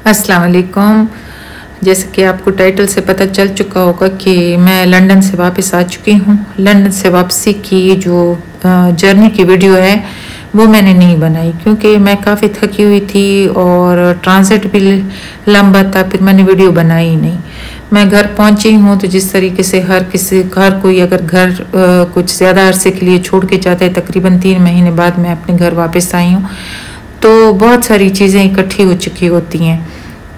अस्सलाम वालेकुम। जैसे कि आपको टाइटल से पता चल चुका होगा कि मैं लंदन से वापस आ चुकी हूँ। लंदन से वापसी की जो जर्नी की वीडियो है वो मैंने नहीं बनाई क्योंकि मैं काफ़ी थकी हुई थी और ट्रांजिट भी लंबा था, फिर मैंने वीडियो बनाई ही नहीं। मैं घर पहुंची हूँ तो जिस तरीके से हर कोई अगर घर कुछ ज़्यादा अरसे के लिए छोड़ के जाता है, तकरीबन 3 महीने बाद मैं अपने घर वापस आई हूँ, तो बहुत सारी चीज़ें इकट्ठी हो चुकी होती हैं।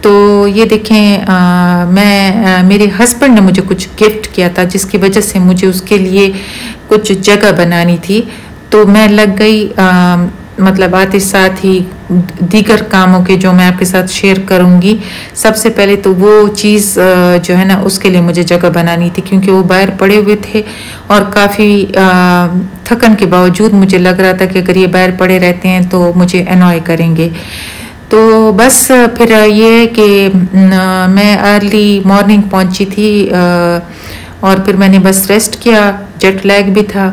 तो ये देखें, मेरे हस्बैंड ने मुझे कुछ गिफ्ट किया था जिसकी वजह से मुझे उसके लिए कुछ जगह बनानी थी। तो मैं लग गई, मतलब आते साथ ही दीगर कामों के जो मैं आपके साथ शेयर करूंगी। सबसे पहले तो वो चीज़ जो है ना, उसके लिए मुझे जगह बनानी थी क्योंकि वो बाहर पड़े हुए थे और काफ़ी थकन के बावजूद मुझे लग रहा था कि अगर ये बाहर पड़े रहते हैं तो मुझे एनॉय करेंगे। तो बस फिर ये कि मैं अर्ली मॉर्निंग पहुंची थी और फिर मैंने बस रेस्ट किया, जेट लैग भी था,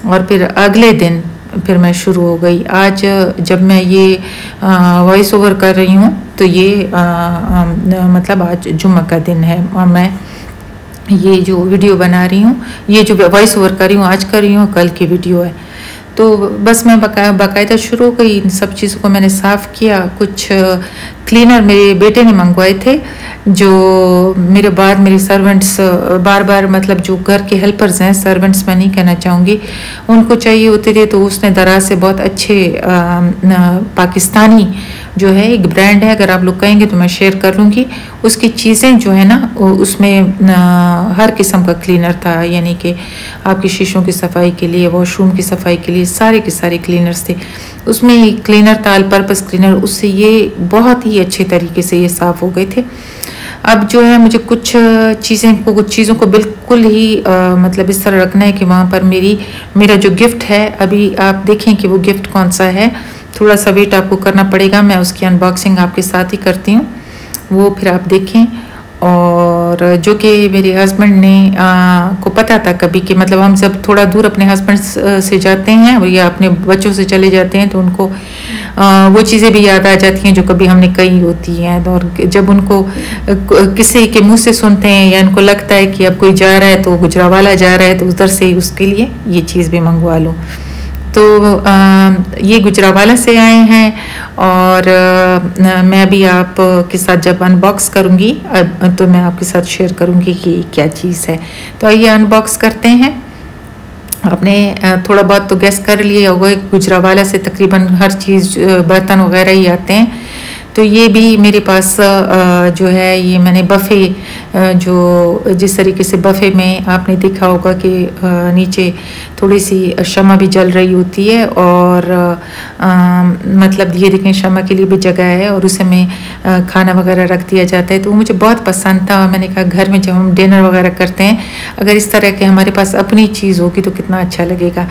और फिर अगले दिन फिर मैं शुरू हो गई। आज जब मैं ये वॉइस ओवर कर रही हूँ तो ये मतलब आज जुम्मा का दिन है और मैं ये जो वीडियो बना रही हूँ, ये जो वॉइस ओवर कर रही हूँ आज कर रही हूँ, कल की वीडियो है। तो बस मैं बाकायदा शुरू हो गई। इन सब चीज़ों को मैंने साफ़ किया। कुछ क्लीनर मेरे बेटे ने मंगवाए थे, जो मेरे बाद मेरे सर्वेंट्स बार बार, मतलब जो घर के हेल्पर्स हैं, सर्वेंट्स मैं नहीं कहना चाहूँगी, उनको चाहिए होते थे। तो उसने दराज से बहुत अच्छे पाकिस्तानी जो है एक ब्रांड है, अगर आप लोग कहेंगे तो मैं शेयर कर लूँगी, उसकी चीज़ें जो है ना, उसमें हर किस्म का क्लीनर था, यानी कि आपकी शीशों की सफाई के लिए, वॉशरूम की सफाई के लिए, सारे के सारे क्लीनर्स थे। उसमें एक क्लीनर था, ऑल पर्पस क्लीनर, उससे ये बहुत ही अच्छे तरीके से ये साफ़ हो गए थे। अब जो है मुझे कुछ चीज़ों को बिल्कुल ही मतलब इस तरह रखना है कि वहाँ पर मेरा जो गिफ्ट है, अभी आप देखें कि वो गिफ्ट कौन सा है। थोड़ा सा वेट आपको करना पड़ेगा, मैं उसकी अनबॉक्सिंग आपके साथ ही करती हूँ, वो फिर आप देखें। और जो कि मेरे हस्बैंड ने को पता था कभी कि, मतलब हम जब थोड़ा दूर अपने हस्बैंड से जाते हैं या अपने बच्चों से चले जाते हैं तो उनको वो चीज़ें भी याद आ जाती हैं जो कभी हमने कही होती हैं। और जब उनको किसी के मुंह से सुनते हैं या इनको लगता है कि अब कोई जा रहा है तो गुजरावाला जा रहा है, तो उधर से उसके लिए ये चीज़ भी मंगवा लो। तो ये गुजरावाला से आए हैं और मैं अभी आप के साथ जब अनबॉक्स करूँगी तो मैं आपके साथ शेयर करूँगी कि क्या चीज़ है। तो आइए अनबॉक्स करते हैं। आपने थोड़ा बहुत तो गैस कर लिया होगा, गुजरावाला से तकरीबन हर चीज़, बर्तन वगैरह ही आते हैं। तो ये भी मेरे पास जो है, ये मैंने बफ़े, जो जिस तरीके से बफ़े में आपने देखा होगा कि नीचे थोड़ी सी शमा भी जल रही होती है और मतलब ये देखें शमा के लिए भी जगह है और उसे में खाना वगैरह रख दिया जाता है। तो वो मुझे बहुत पसंद था और मैंने कहा घर में जब हम डिनर वगैरह करते हैं, अगर इस तरह के हमारे पास अपनी चीज़ होगी तो कितना अच्छा लगेगा।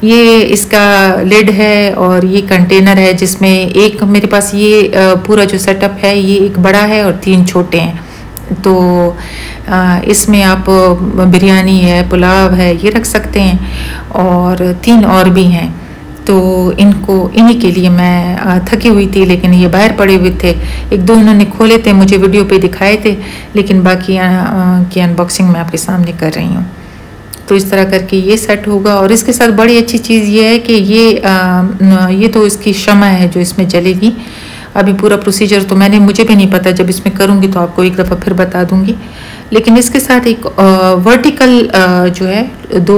ये इसका लिड है और ये कंटेनर है जिसमें एक मेरे पास ये पूरा जो सेटअप है, ये एक बड़ा है और 3 छोटे हैं। तो इसमें आप बिरयानी है, पुलाव है, ये रख सकते हैं और 3 और भी हैं। तो इन्हीं के लिए मैं थकी हुई थी, लेकिन ये बाहर पड़े हुए थे। 1-2 इन्होंने खोले थे, मुझे वीडियो पे दिखाए थे, लेकिन बाकी की अनबॉक्सिंग मैं आपके सामने कर रही हूँ। तो इस तरह करके ये सेट होगा। और इसके साथ बड़ी अच्छी चीज़ ये है कि ये तो इसकी शमा है जो इसमें जलेगी। अभी पूरा प्रोसीजर तो मुझे भी नहीं पता, जब इसमें करूँगी तो आपको एक दफ़ा फिर बता दूँगी। लेकिन इसके साथ एक वर्टिकल जो है 2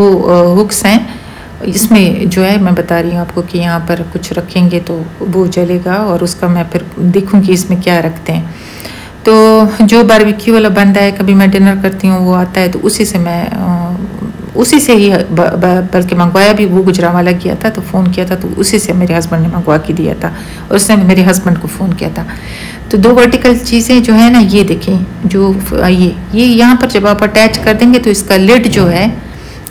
हुक्स हैं, इसमें जो है मैं बता रही हूँ आपको कि यहाँ पर कुछ रखेंगे तो वो जलेगा और उसका मैं फिर देखूँगी इसमें क्या रखते हैं। तो जो बारबेक्यू वाला बंदा है, कभी मैं डिनर करती हूँ, वो आता है तो उसी से ही बल्कि मंगवाया भी वो गुजरावाला किया था, तो फ़ोन किया था तो उसी से मेरे हस्बैंड ने मंगवा के दिया था और उसने मेरे हस्बैंड को फ़ोन किया था। तो 2 वर्टिकल चीज़ें जो है ना, ये देखें, जो ये यहाँ पर जब आप अटैच कर देंगे तो इसका लिड जो है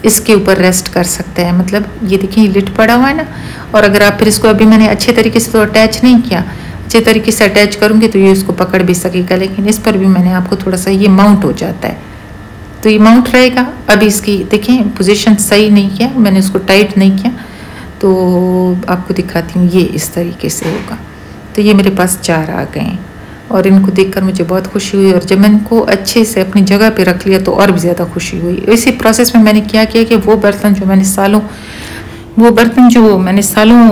इसके ऊपर रेस्ट कर सकता है। मतलब ये देखिए लिड पड़ा हुआ है ना, और अगर आप फिर इसको, अभी मैंने अच्छे तरीके से तो अटैच नहीं किया, अच्छे तरीके से अटैच करूँगी तो ये उसको पकड़ भी सकेगा। लेकिन इस पर भी मैंने आपको थोड़ा सा ये माउंट हो जाता है, तो ये माउंट रहेगा। अभी इसकी देखें पोजीशन सही नहीं किया मैंने, उसको टाइट नहीं किया, तो आपको दिखाती हूँ। ये इस तरीके से होगा। तो ये मेरे पास 4 आ गए हैं और इनको देखकर मुझे बहुत खुशी हुई। और जब मैंने इनको अच्छे से अपनी जगह पे रख लिया तो और भी ज़्यादा खुशी हुई। इसी प्रोसेस में मैंने क्या किया कि वो बर्तन जो मैंने सालों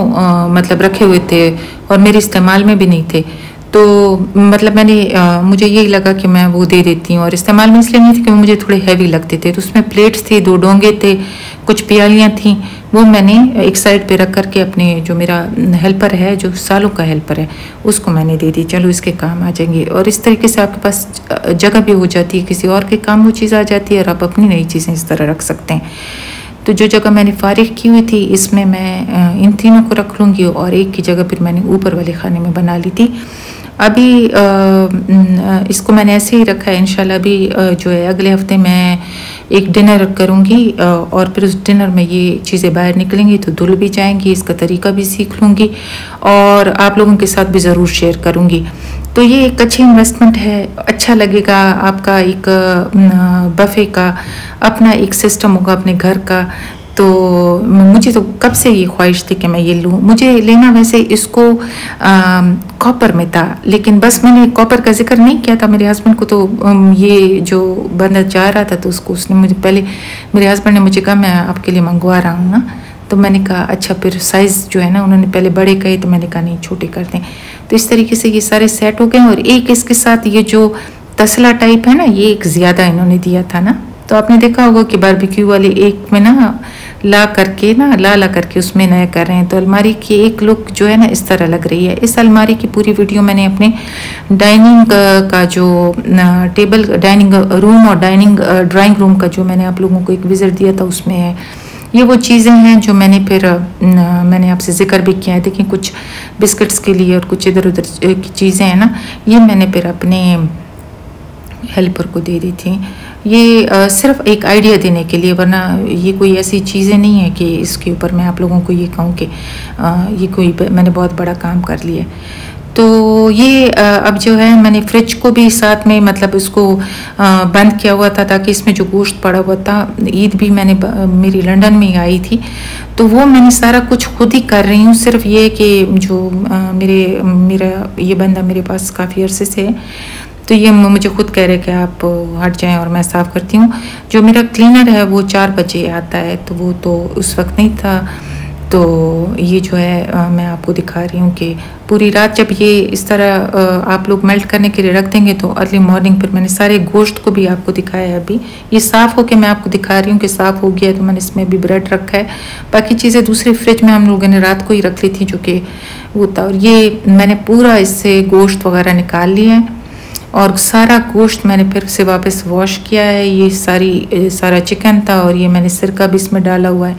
मतलब रखे हुए थे और मेरे इस्तेमाल में भी नहीं थे, तो मतलब मुझे यही लगा कि मैं वो दे देती हूँ। और इस्तेमाल में इसलिए नहीं थी कि मुझे थोड़े हैवी लगते थे, तो उसमें प्लेट्स थी, 2 डोंगे थे, कुछ प्यालियाँ थीं, वो मैंने एक साइड पे रख करके अपने जो मेरा हेल्पर है, जो सालों का हेल्पर है, उसको मैंने दे दी, चलो इसके काम आ जाएंगे। और इस तरीके से आपके पास जगह भी हो जाती है, किसी और के काम वो चीज़ आ जाती है और आप अपनी नई चीज़ें इस तरह रख सकते हैं। तो जो जगह मैंने फारिग की हुई थी, इसमें मैं इन तीनों को रख लूँगी और एक की जगह फिर मैंने ऊपर वाले खाने में बना ली थी। अभी इसको मैंने ऐसे ही रखा है। इंशाल्लाह अभी जो है अगले हफ्ते मैं एक डिनर करूँगी और फिर उस डिनर में ये चीज़ें बाहर निकलेंगी तो धुल भी जाएंगी, इसका तरीका भी सीख लूँगी और आप लोगों के साथ भी ज़रूर शेयर करूँगी। तो ये एक अच्छी इन्वेस्टमेंट है, अच्छा लगेगा। आपका एक बफे का अपना एक सिस्टम होगा अपने घर का। तो मुझे तो कब से ये ख्वाहिश थी कि मैं ये लूँ। मुझे लेना वैसे इसको कॉपर में था, लेकिन बस मैंने कॉपर का जिक्र नहीं किया था मेरे हस्बैंड को। तो ये जो बंदा जा रहा था तो उसने मुझे पहले, मेरे हस्बैंड ने मुझे कहा मैं आपके लिए मंगवा रहा हूँ ना, तो मैंने कहा अच्छा। फिर साइज़ जो है ना, उन्होंने पहले बड़े कहे तो मैंने कहा नहीं छोटे कर दें। तो इस तरीके से ये सारे सेट हो गए। और एक इसके साथ ये जो तसला टाइप है ना, ये एक ज़्यादा इन्होंने दिया था ना, तो आपने देखा होगा कि बारबेक्यू वाले एक में ना ला करके उसमें नया कर रहे हैं। तो अलमारी की एक लुक जो है ना इस तरह लग रही है। इस अलमारी की पूरी वीडियो मैंने अपने डाइनिंग का जो टेबल, डाइनिंग रूम और ड्राइंग रूम का जो मैंने आप लोगों को एक विजिट दिया था उसमें है। ये वो चीज़ें हैं जो मैंने आपसे जिक्र भी किया है। देखिए कुछ बिस्किट्स के लिए और कुछ इधर उधर की चीज़ें हैं ना, ये मैंने फिर अपने हेल्पर को दे दी थी। ये सिर्फ एक आइडिया देने के लिए, वरना ये कोई ऐसी चीज़ें नहीं है कि इसके ऊपर मैं आप लोगों को ये कहूँ कि ये कोई मैंने बहुत बड़ा काम कर लिया। तो ये अब जो है मैंने फ्रिज को भी साथ में मतलब उसको बंद किया हुआ था ताकि इसमें जो गोश्त पड़ा हुआ था, ईद भी मेरी लंदन में ही आई थी, तो वो मैंने सारा कुछ खुद ही कर रही हूँ। सिर्फ ये कि जो मेरा ये बंदा मेरे पास काफ़ी अरसे से है, तो ये मुझे खुद कह रहे कि आप हट जाएं और मैं साफ़ करती हूँ। जो मेरा क्लीनर है वो 4 बजे आता है, तो वो तो उस वक्त नहीं था। तो ये जो है मैं आपको दिखा रही हूँ कि पूरी रात जब ये इस तरह आप लोग मेल्ट करने के लिए रख देंगे तो अर्ली मॉर्निंग फिर मैंने सारे गोश्त को भी आपको दिखाया है। अभी ये साफ़ होके मैं आपको दिखा रही हूँ कि साफ़ हो गया है। तो मैंने इसमें भी ब्रेड रखा है, बाकी चीज़ें दूसरे फ्रिज में हम लोगों ने रात को ही रख ली थी जो कि वो था। और ये मैंने पूरा इससे गोश्त वगैरह निकाल लिया है और सारा गोश्त मैंने फिर से वापस वॉश किया है। ये सारा चिकन था और ये मैंने सिरका भी इसमें डाला हुआ है।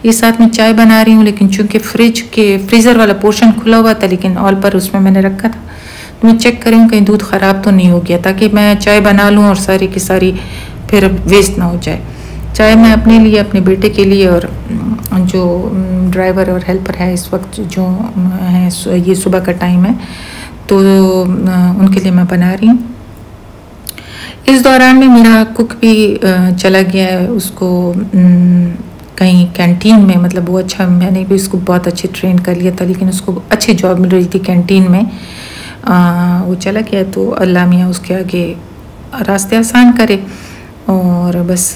ये साथ में चाय बना रही हूँ, लेकिन चूंकि फ्रीज़र वाला पोर्शन खुला हुआ था, लेकिन ऑल पर उसमें मैंने रखा था, तो मैं चेक कर रही हूँ कहीं दूध ख़राब तो नहीं हो गया, ताकि मैं चाय बना लूँ और सारी की सारी फिर वेस्ट ना हो जाए। चाय मैं अपने लिए, अपने बेटे के लिए और जो ड्राइवर और हेल्पर है इस वक्त जो है, ये सुबह का टाइम है तो उनके लिए मैं बना रही हूँ। इस दौरान में मेरा कुक भी चला गया है, उसको कहीं कैंटीन में, मतलब वो अच्छा, मैंने भी उसको बहुत अच्छे ट्रेन कर लिया था, लेकिन उसको अच्छी जॉब मिल रही थी कैंटीन में, वो चला गया। तो अल्लाह मियाँ उसके आगे रास्ते आसान करे। और बस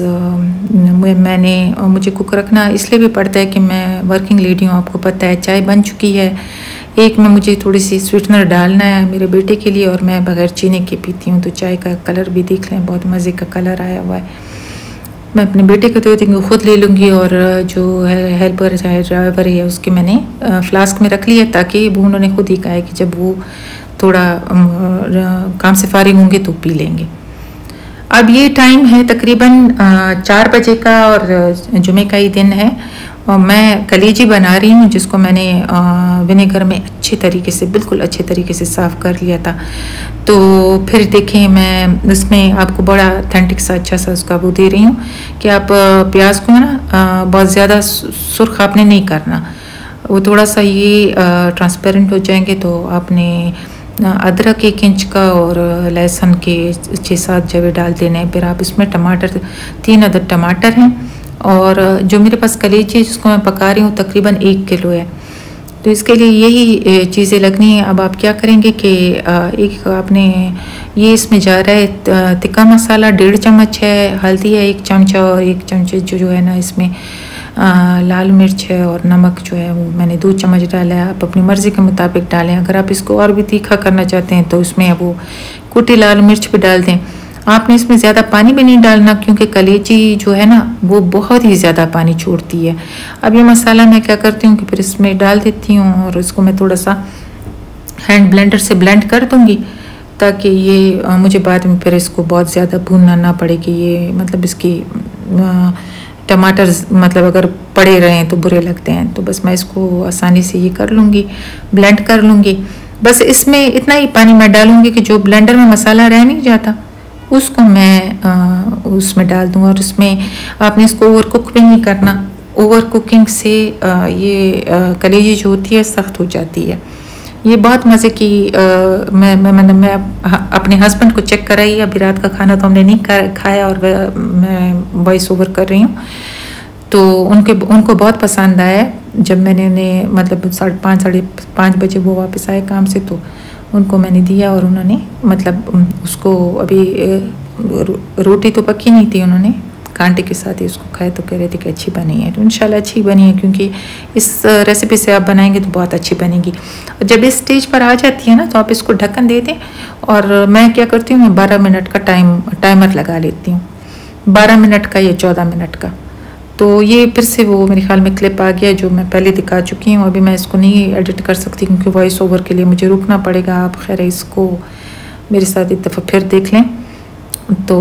मुझे कुक रखना इसलिए भी पड़ता है कि मैं वर्किंग लेडी हूँ, आपको पता है। चाय बन चुकी है, एक में मुझे थोड़ी सी स्वीटनर डालना है मेरे बेटे के लिए, और मैं बगैर चीनी के पीती हूँ। तो चाय का कलर भी देख लें, बहुत मज़े का कलर आया हुआ है। मैं अपने बेटे को दे दूँगी, खुद ले लूँगी, और जो है हेल्पर है, ड्राइवर है, उसके मैंने फ्लास्क में रख लिया ताकि वो उन्होंने खुद ही कहा है कि जब वो थोड़ा काम से फारिग होंगे तो पी लेंगे। अब ये टाइम है तकरीबन 4 बजे का और जुमे का ही दिन है, और मैं कलेजी बना रही हूँ जिसको मैंने विनेगर में अच्छे तरीके से, बिल्कुल अच्छे तरीके से साफ़ कर लिया था। तो फिर देखें, मैं इसमें आपको बड़ा ऑथेंटिक सा अच्छा सा उसका वो दे रही हूँ कि आप प्याज को ना बहुत ज़्यादा सुर्ख आपने नहीं करना, वो थोड़ा सा ये ट्रांसपेरेंट हो जाएंगे। तो आपने अदरक 1 इंच का और लहसुन के 6-7 जवे डाल देने हैं। फिर आप इसमें टमाटर, 3 अदद टमाटर हैं, और जो मेरे पास कलेजी है जिसको मैं पका रही हूँ तकरीबन 1 किलो है, तो इसके लिए यही चीज़ें लगनी है। अब आप क्या करेंगे कि एक आपने ये इसमें जा रहा है तिक्का मसाला 1.5 चम्मच है, हल्दी है 1 चमचा और 1 चमचे जो है ना इसमें लाल मिर्च है, और नमक जो है वो मैंने 2 चम्मच डाला है। आप अपनी मर्ज़ी के मुताबिक डालें। अगर आप इसको और भी तीखा करना चाहते हैं तो इसमें वो कुटी लाल मिर्च भी डाल दें। आपने इसमें ज़्यादा पानी भी नहीं डालना क्योंकि कलेजी जो है ना वो बहुत ही ज़्यादा पानी छोड़ती है। अब ये मसाला मैं क्या करती हूँ कि फिर इसमें डाल देती हूँ और इसको मैं थोड़ा सा हैंड ब्लेंडर से ब्लेंड कर दूँगी, ताकि ये मुझे बाद में फिर इसको बहुत ज़्यादा भूनना ना पड़े कि ये मतलब इसकी टमाटर मतलब अगर पड़े रहें तो बुरे लगते हैं। तो बस मैं इसको आसानी से ये कर लूँगी, ब्लेंड कर लूँगी। बस इसमें इतना ही पानी मैं डालूँगी कि जो ब्लेंडर में मसाला रह नहीं जाता उसको मैं उसमें डाल दूँ। और इसमें आपने इसको ओवर कुक भी नहीं करना। ओवर कुकिंग से ये कलेजी जो होती है सख्त हो जाती है। ये बहुत मज़े की मैं अपने हस्बैंड को चेक कराई। अभी रात का खाना तो हमने नहीं खाया और मैं वॉइस ओवर कर रही हूँ, तो उनको बहुत पसंद आया। जब मैंने उन्हें मतलब 5:30 बजे वो वापस आए काम से, तो उनको मैंने दिया और उन्होंने मतलब उसको अभी रोटी तो पकी नहीं थी, उन्होंने कांटे के साथ ही उसको खाए तो कह रहे थे कि अच्छी बनी है। तो इंशाल्लाह अच्छी बनी है, क्योंकि इस रेसिपी से आप बनाएंगे तो बहुत अच्छी बनेगी। और जब इस स्टेज पर आ जाती है ना तो आप इसको ढक्कन दे दें। और मैं क्या करती हूँ, मैं 12 मिनट का टाइमर लगा लेती हूँ, 12 मिनट का या 14 मिनट का। तो ये फिर से वो मेरे ख्याल में क्लिप आ गया जो मैं पहले दिखा चुकी हूँ। अभी मैं इसको नहीं एडिट कर सकती क्योंकि वॉइस ओवर के लिए मुझे रुकना पड़ेगा। आप खैर इसको मेरे साथ एक दफ़ा फिर देख लें। तो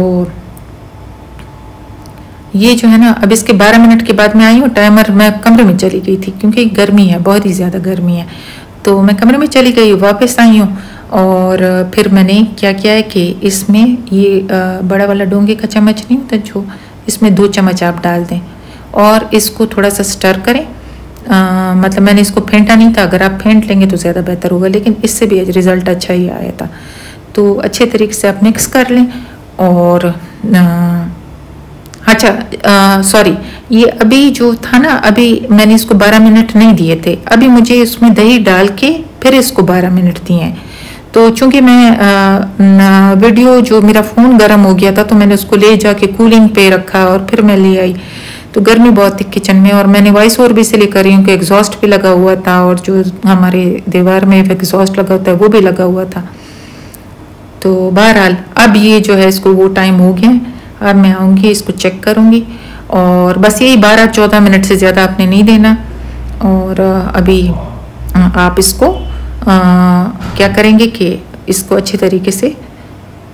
ये जो है ना, अब इसके 12 मिनट के बाद मैं आई हूँ। टाइमर मैं कमरे में चली गई थी क्योंकि गर्मी है, बहुत ही ज़्यादा गर्मी है। तो मैं कमरे में चली गई, वापस आई हूँ और फिर मैंने क्या किया है कि इसमें ये बड़ा वाला डोंगे का चम्मच नहीं होता जो, इसमें 2 चम्मच आप डाल दें और इसको थोड़ा सा स्टर करें। मतलब मैंने इसको फेंटा नहीं था, अगर आप फेंट लेंगे तो ज़्यादा बेहतर होगा, लेकिन इससे भी रिज़ल्ट अच्छा ही आया था। तो अच्छे तरीके से आप मिक्स कर लें। और अच्छा सॉरी, ये अभी जो था ना, अभी मैंने इसको 12 मिनट नहीं दिए थे, अभी मुझे इसमें दही डाल के फिर इसको 12 मिनट दिए हैं। तो चूंकि मैं वीडियो जो मेरा फ़ोन गर्म हो गया था तो मैंने उसको ले जाके कूलिंग पे रखा और फिर मैं ले आई। तो गर्मी बहुत थी किचन में, और मैंने वॉइस ओवर भी इसलिए कर रही हूँ कि एग्जॉस्ट भी लगा हुआ था और जो हमारे दीवार में एग्जॉस्ट लगा होता है वो भी लगा हुआ था। तो बहरहाल अब ये जो है इसको वो टाइम हो गया है। अब मैं आऊँगी, इसको चेक करूँगी और बस यही 12-14 मिनट से ज़्यादा आपने नहीं देना। और अभी आप इसको क्या करेंगे कि इसको अच्छे तरीके से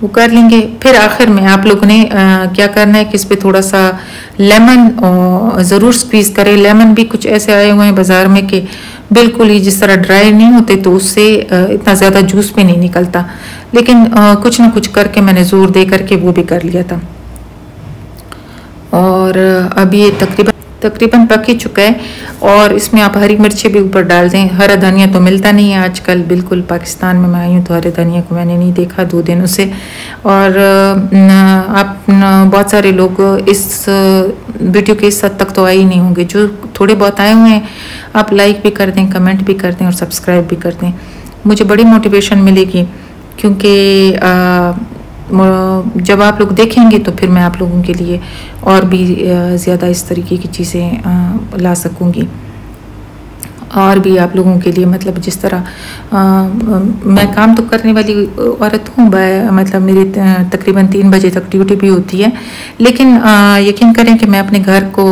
वो कर लेंगे। फिर आखिर में आप लोगों ने क्या करना है कि इस पर थोड़ा सा लेमन ज़रूर स्क्वीज़ करें। लेमन भी कुछ ऐसे आए हुए हैं बाज़ार में कि बिल्कुल ही जिस तरह ड्राई नहीं होते, तो उससे इतना ज़्यादा जूस भी नहीं निकलता, लेकिन कुछ ना कुछ करके मैंने ज़ोर दे करके वो भी कर लिया था। और अब ये तकरीबन पक ही चुका है। और इसमें आप हरी मिर्ची भी ऊपर डाल दें। हरा धनिया तो मिलता नहीं है आजकल, बिल्कुल पाकिस्तान में मैं आई हूँ तो हरे धनिया को मैंने नहीं देखा 2 दिनों से। और आप बहुत सारे लोग इस वीडियो के इस हद तक तो आए ही नहीं होंगे। जो थोड़े बहुत आए हुए हैं आप लाइक भी कर दें, कमेंट भी कर दें और सब्सक्राइब भी कर दें, मुझे बड़ी मोटिवेशन मिलेगी। क्योंकि जब आप लोग देखेंगे तो फिर मैं आप लोगों के लिए और भी ज़्यादा इस तरीके की चीज़ें ला सकूँगी। और भी आप लोगों के लिए मतलब जिस तरह मैं काम तो करने वाली औरत हूँ, मतलब मेरी तकरीबन 3 बजे तक ड्यूटी भी होती है, लेकिन यकीन करें कि मैं अपने घर को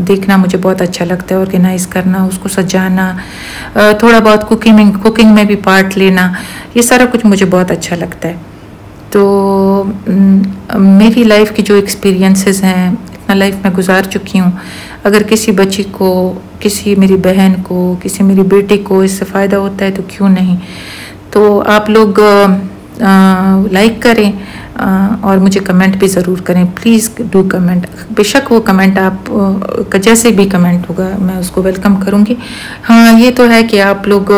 देखना मुझे बहुत अच्छा लगता है। ऑर्गेनाइज़ करना, उसको सजाना, थोड़ा बहुत कुकिंग में भी पार्ट लेना, ये सारा कुछ मुझे बहुत अच्छा लगता है। तो मेरी लाइफ की जो एक्सपीरियंसेस हैं, इतना लाइफ में गुजार चुकी हूँ। अगर किसी बच्ची को, किसी मेरी बहन को, किसी मेरी बेटी को इससे फ़ायदा होता है तो क्यों नहीं। तो आप लोग लाइक करें और मुझे कमेंट भी ज़रूर करें, प्लीज़ डू कमेंट। बेशक वो कमेंट आप का जैसे भी कमेंट होगा मैं उसको वेलकम करूँगी। हाँ, ये तो है कि आप लोग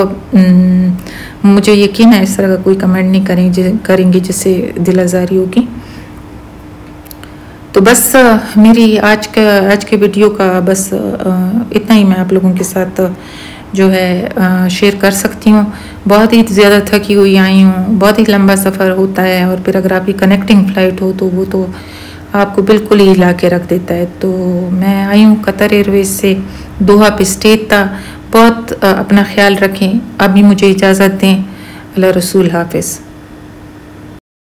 मुझे यकीन है इस तरह का कोई कमेंट नहीं करेंगे जिससे दिल आज़ारी होगी। तो बस मेरी आज के वीडियो का बस इतना ही मैं आप लोगों के साथ जो है शेयर कर सकती हूँ। बहुत ही ज़्यादा थकी हुई आई हूँ, बहुत ही लंबा सफ़र होता है और फिर अगर आपकी कनेक्टिंग फ़्लाइट हो तो वो तो आपको बिल्कुल ही हिला के रख देता है। तो मैं आई हूँ कतर एयरवेज़ से, दोहा पे स्टे था। बहुत अपना ख्याल रखें। अभी मुझे इजाज़त दें। अल्लाह रसूल हाफ़िज़।